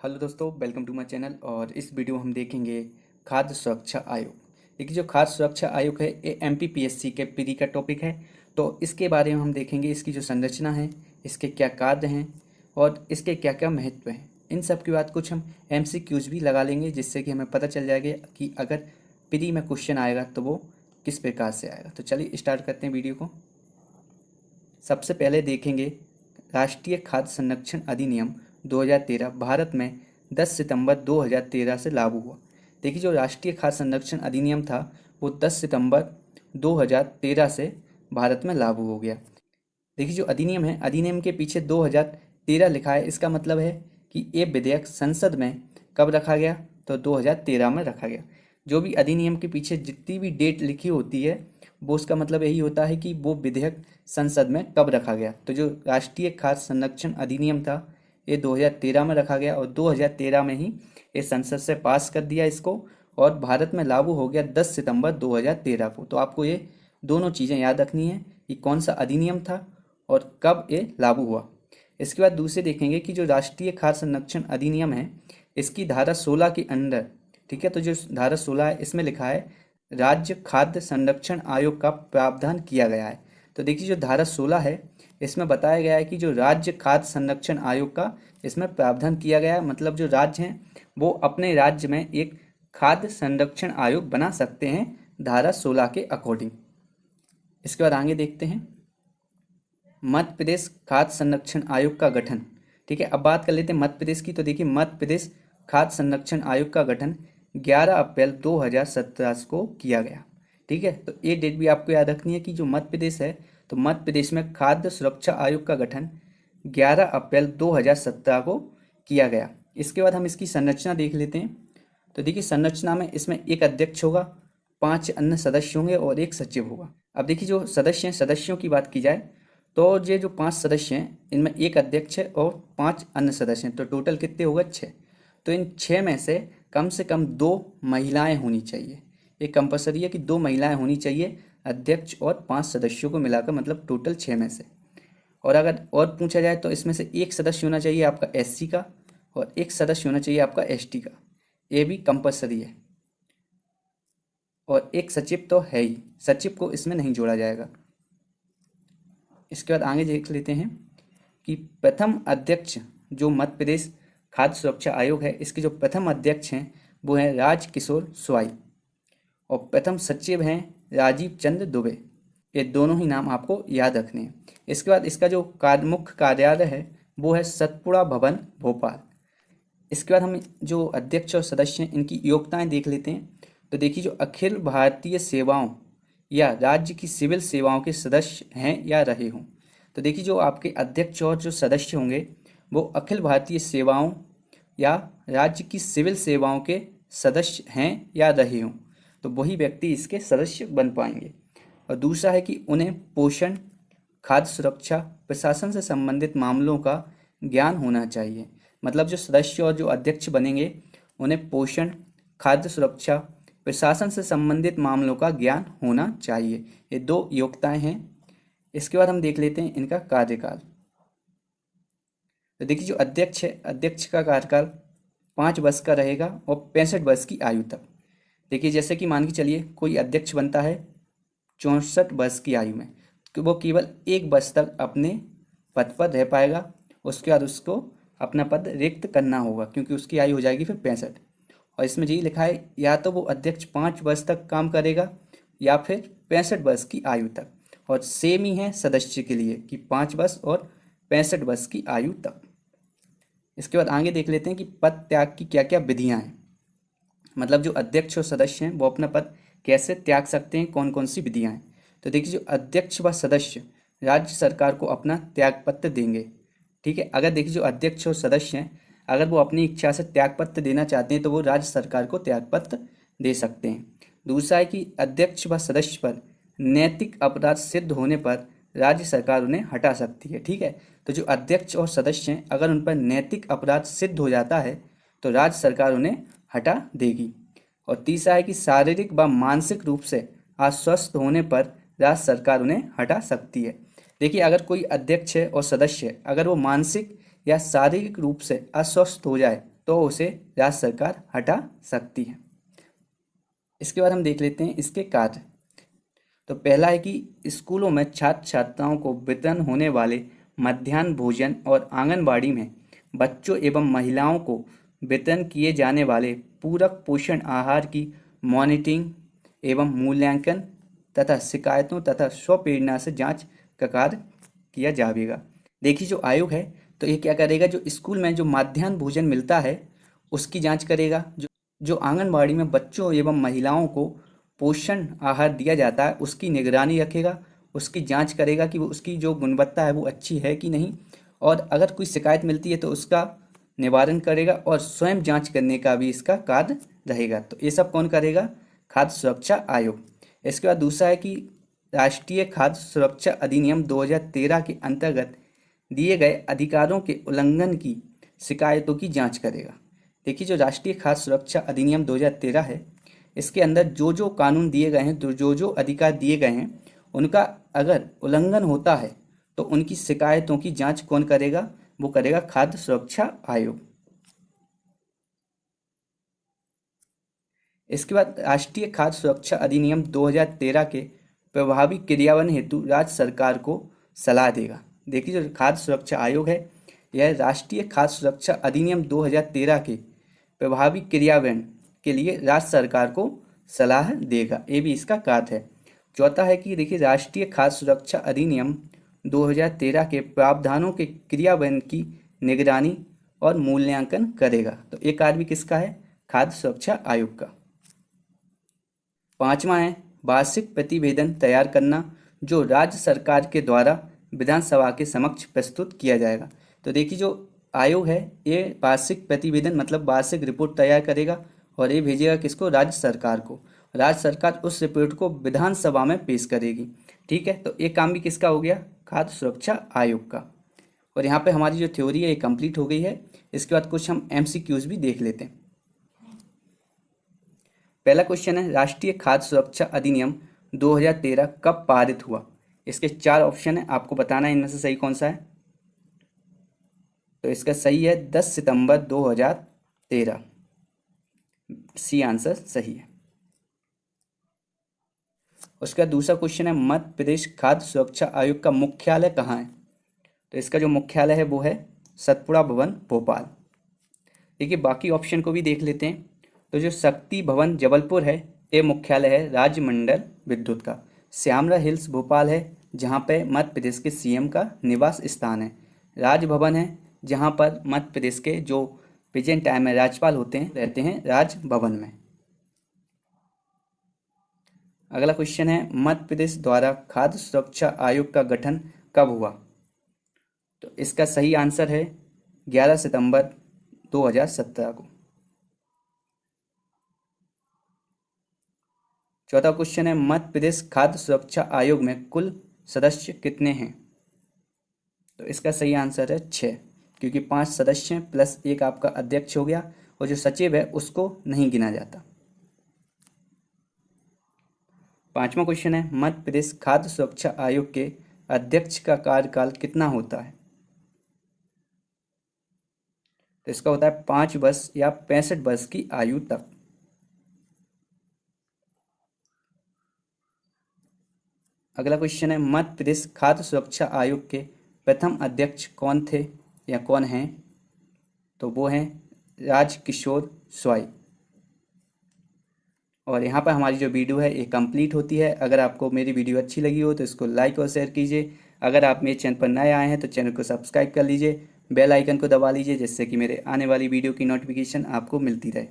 Hello दोस्तों, welcome to my channel. और इस वीडियो में हम देखेंगे खाद्य सुरक्षा आयोग। देखिए, जो खाद्य सुरक्षा आयोग है ये एमपीपीएससी के प्री का टॉपिक है। तो इसके बारे में हम देखेंगे, इसकी जो संरचना है, इसके क्या कार्य हैं और इसके क्या क्या महत्व हैं। इन सब के बाद कुछ हम एमसीक्यूज भी लगा लेंगे, जिससे कि हमें पता चल जाएगा कि अगर प्री में क्वेश्चन आएगा तो वो किस प्रकार से आएगा। तो चलिए स्टार्ट करते हैं वीडियो को। सबसे पहले देखेंगे राष्ट्रीय खाद्य संरक्षण अधिनियम 2013 भारत में 10 सितंबर 2013 से लागू हुआ। देखिए, जो राष्ट्रीय खाद्य संरक्षण अधिनियम था वो 10 सितंबर 2013 से भारत में लागू हो गया। देखिए, जो अधिनियम है, अधिनियम के पीछे 2013 लिखा है। इसका मतलब है कि ये विधेयक संसद में कब रखा गया, तो 2013 में रखा गया। जो भी अधिनियम के पीछे जितनी भी डेट लिखी होती है वो उसका मतलब यही होता है कि वो विधेयक संसद में कब रखा गया। तो जो राष्ट्रीय खाद्य संरक्षण अधिनियम था ये 2013 में रखा गया और 2013 में ही ये संसद से पास कर दिया इसको, और भारत में लागू हो गया 10 सितंबर 2013 को। तो आपको ये दोनों चीज़ें याद रखनी है कि कौन सा अधिनियम था और कब ये लागू हुआ। इसके बाद दूसरे देखेंगे कि जो राष्ट्रीय खाद्य संरक्षण अधिनियम है इसकी धारा 16 के अंदर, ठीक है, तो जो धारा 16 है इसमें लिखा है राज्य खाद्य संरक्षण आयोग का प्रावधान किया गया है। तो देखिए, जो धारा 16 है इसमें बताया गया है कि जो राज्य खाद्य संरक्षण आयोग का इसमें प्रावधान किया गया है, मतलब जो राज्य हैं वो अपने राज्य में एक खाद्य संरक्षण आयोग बना सकते हैं धारा 16 के अकॉर्डिंग। इसके बाद आगे देखते हैं मध्य प्रदेश खाद्य संरक्षण आयोग का गठन। ठीक है, अब बात कर लेते हैं मध्य प्रदेश की। तो देखिए, मध्य प्रदेश खाद्य संरक्षण आयोग का गठन 11 अप्रैल 2017 को किया गया। ठीक है, तो ये डेट भी आपको याद रखनी है कि जो मध्य प्रदेश है तो मध्य प्रदेश में खाद्य सुरक्षा आयोग का गठन 11 अप्रैल 2017 को किया गया। इसके बाद हम इसकी संरचना देख लेते हैं। तो देखिए, संरचना में इसमें एक अध्यक्ष होगा, 5 अन्य सदस्य होंगे और एक सचिव होगा। अब देखिए, जो सदस्य हैं, सदस्यों की बात की जाए तो ये जो 5 सदस्य हैं इनमें एक अध्यक्ष है और 5 अन्य सदस्य हैं, तो टोटल कितने होगा 6। तो इन 6 में से कम 2 महिलाएं होनी चाहिए। ये कंपलसरी है कि 2 महिलाएं होनी चाहिए अध्यक्ष और 5 सदस्यों को मिलाकर, मतलब टोटल 6 में से। और अगर और पूछा जाए तो इसमें से एक सदस्य होना चाहिए आपका एससी का और एक सदस्य होना चाहिए आपका एसटी का, ये भी कंपलसरी है। और एक सचिव तो है ही, सचिव को इसमें नहीं जोड़ा जाएगा। इसके बाद आगे देख लेते हैं कि प्रथम अध्यक्ष जो मध्य प्रदेश खाद्य सुरक्षा आयोग है इसके जो प्रथम अध्यक्ष हैं वो हैं राजकिशोर स्वाई और प्रथम सचिव हैं राजीव चंद्र दुबे। ये दोनों ही नाम आपको याद रखने हैं। इसके बाद इसका जो मुख्य कार्यालय है वो है सतपुड़ा भवन भोपाल। इसके बाद हम जो अध्यक्ष और सदस्य हैं इनकी योग्यताएं देख लेते हैं। तो देखिए, जो अखिल भारतीय सेवाओं या राज्य की सिविल सेवाओं के सदस्य हैं या रहे हों। तो देखिए, जो आपके अध्यक्ष और जो सदस्य होंगे वो अखिल भारतीय सेवाओं या राज्य की सिविल सेवाओं के सदस्य हैं या रहे हों, तो वही व्यक्ति इसके सदस्य बन पाएंगे। और दूसरा है कि उन्हें पोषण, खाद्य सुरक्षा, प्रशासन से संबंधित मामलों का ज्ञान होना चाहिए। मतलब जो सदस्य और जो अध्यक्ष बनेंगे उन्हें पोषण, खाद्य सुरक्षा, प्रशासन से संबंधित मामलों का ज्ञान होना चाहिए। ये 2 योग्यताएं हैं। इसके बाद हम देख लेते हैं इनका कार्यकाल। तो देखिए, जो अध्यक्ष है अध्यक्ष का कार्यकाल 5 वर्ष का रहेगा और 65 वर्ष की आयु तक। देखिए, जैसे कि मान के चलिए कोई अध्यक्ष बनता है 64 वर्ष की आयु में, तो वो केवल 1 वर्ष तक अपने पद पर रह पाएगा। उसके बाद उसको अपना पद रिक्त करना होगा क्योंकि उसकी आयु हो जाएगी फिर 65। और इसमें यही लिखा है या तो वो अध्यक्ष 5 वर्ष तक काम करेगा या फिर 65 वर्ष की आयु तक। और सेम ही है सदस्य के लिए कि 5 वर्ष और 65 वर्ष की आयु तक। इसके बाद आगे देख लेते हैं कि पद त्याग की क्या क्या विधियां हैं। मतलब जो अध्यक्ष और सदस्य हैं वो अपना पद कैसे त्याग सकते हैं, कौन कौन सी विधियां हैं। तो देखिए, जो अध्यक्ष व सदस्य राज्य सरकार को अपना त्यागपत्र देंगे। ठीक है, अगर देखिए जो अध्यक्ष और सदस्य हैं अगर वो अपनी इच्छा से त्यागपत्र देना चाहते हैं तो वो राज्य सरकार को त्यागपत्र दे सकते हैं। दूसरा है कि अध्यक्ष व सदस्य पर नैतिक अपराध सिद्ध होने पर राज्य सरकार उन्हें हटा सकती है। ठीक है, तो जो अध्यक्ष और सदस्य हैं अगर उन पर नैतिक अपराध सिद्ध हो जाता है तो राज्य सरकार उन्हें हटा देगी। और तीसरा है कि शारीरिक व मानसिक रूप से अस्वस्थ होने पर राज्य सरकार उन्हें हटा सकती है। देखिए, अगर कोई अध्यक्ष है और सदस्य है अगर वो मानसिक या शारीरिक रूप से अस्वस्थ हो जाए तो उसे राज्य सरकार हटा सकती है। इसके बाद हम देख लेते हैं इसके कार्य। तो पहला है कि स्कूलों में छात्र छात्राओं को वितरण होने वाले मध्याह्न भोजन और आंगनबाड़ी में बच्चों एवं महिलाओं को वितरण किए जाने वाले पूरक पोषण आहार की मॉनिटरिंग एवं मूल्यांकन तथा शिकायतों तथा स्वप्रेरणा से जांच का कार्य किया जाएगा। देखिए जो आयोग है तो ये क्या करेगा, जो स्कूल में जो मध्याह्न भोजन मिलता है उसकी जांच करेगा, जो आंगनबाड़ी में बच्चों एवं महिलाओं को पोषण आहार दिया जाता है उसकी निगरानी रखेगा, उसकी जांच करेगा कि वो उसकी जो गुणवत्ता है वो अच्छी है कि नहीं, और अगर कोई शिकायत मिलती है तो उसका निवारण करेगा, और स्वयं जांच करने का भी इसका कार्य रहेगा। तो ये सब कौन करेगा, खाद्य सुरक्षा आयोग। इसके बाद दूसरा है कि राष्ट्रीय खाद्य सुरक्षा अधिनियम 2013 के अंतर्गत दिए गए अधिकारों के उल्लंघन की शिकायतों की जांच करेगा। देखिए जो राष्ट्रीय खाद्य सुरक्षा अधिनियम 2013 है, इसके अंदर जो जो कानून दिए गए हैं, तो जो जो अधिकार दिए गए हैं उनका अगर उल्लंघन होता है तो उनकी शिकायतों की जांच कौन करेगा, वो करेगा खाद्य सुरक्षा आयोग। इसके बाद राष्ट्रीय खाद्य सुरक्षा अधिनियम 2013 के प्रभावी क्रियान्वयन हेतु राज्य सरकार को सलाह देगा। देखिए जो खाद्य सुरक्षा आयोग है यह राष्ट्रीय खाद्य सुरक्षा अधिनियम 2013 के प्रभावी क्रियान्वयन के लिए राज्य सरकार को सलाह देगा, ये भी इसका कार्य है। चौथा है कि देखिए राष्ट्रीय खाद्य सुरक्षा अधिनियम 2013 के प्रावधानों के क्रियान्वयन की निगरानी और मूल्यांकन करेगा। तो ये कार्य भी किसका है, खाद्य सुरक्षा आयोग का। पांचवा है वार्षिक प्रतिवेदन तैयार करना, जो राज्य सरकार के द्वारा विधानसभा के समक्ष प्रस्तुत किया जाएगा। तो देखिए जो आयोग है ये वार्षिक प्रतिवेदन मतलब वार्षिक रिपोर्ट तैयार करेगा और ये भेजेगा किसको, राज्य सरकार को। राज्य सरकार उस रिपोर्ट को विधानसभा में पेश करेगी। ठीक है, तो ये काम भी किसका हो गया, खाद्य सुरक्षा आयोग का। और यहाँ पे हमारी जो थ्योरी है ये कंप्लीट हो गई है। इसके बाद कुछ हम MCQs भी देख लेते हैं। पहला क्वेश्चन है राष्ट्रीय खाद्य सुरक्षा अधिनियम 2013 कब पारित हुआ। इसके 4 ऑप्शन है, आपको बताना है इनमें से सही कौन सा है। तो इसका सही है 10 सितंबर 2013, सी आंसर सही है। उसका दूसरा क्वेश्चन है मध्य प्रदेश खाद्य सुरक्षा आयोग का मुख्यालय कहाँ है। तो इसका जो मुख्यालय है वो है सतपुड़ा भवन भोपाल। देखिए बाकी ऑप्शन को भी देख लेते हैं। तो जो शक्ति भवन जबलपुर है ये मुख्यालय है राज्य मंडल विद्युत का। श्यामला हिल्स भोपाल है जहाँ पे मध्य प्रदेश के CM का निवास स्थान है। राजभवन है जहाँ पर मध्य प्रदेश के जो प्रेजेंट टाइम में राज्यपाल होते हैं रहते हैं राजभवन में। अगला क्वेश्चन है मध्य प्रदेश द्वारा खाद्य सुरक्षा आयोग का गठन कब हुआ। तो इसका सही आंसर है 11 सितंबर 2017 को। चौथा क्वेश्चन है मध्य प्रदेश खाद्य सुरक्षा आयोग में कुल सदस्य कितने हैं। तो इसका सही आंसर है 6, क्योंकि 5 सदस्य हैं प्लस 1 आपका अध्यक्ष हो गया, और जो सचिव है उसको नहीं गिना जाता। पांचवा क्वेश्चन है मध्य प्रदेश खाद्य सुरक्षा आयोग के अध्यक्ष का कार्यकाल कितना होता है। तो इसका होता है 5 वर्ष या 65 वर्ष की आयु तक। अगला क्वेश्चन है मध्य प्रदेश खाद्य सुरक्षा आयोग के प्रथम अध्यक्ष कौन थे या कौन हैं। तो वो हैं राजकिशोर स्वाई। और यहाँ पर हमारी जो वीडियो है ये कंप्लीट होती है। अगर आपको मेरी वीडियो अच्छी लगी हो तो इसको लाइक और शेयर कीजिए। अगर आप मेरे चैनल पर नए आए हैं तो चैनल को सब्सक्राइब कर लीजिए, बेल आइकन को दबा लीजिए, जिससे कि मेरे आने वाली वीडियो की नोटिफिकेशन आपको मिलती रहे।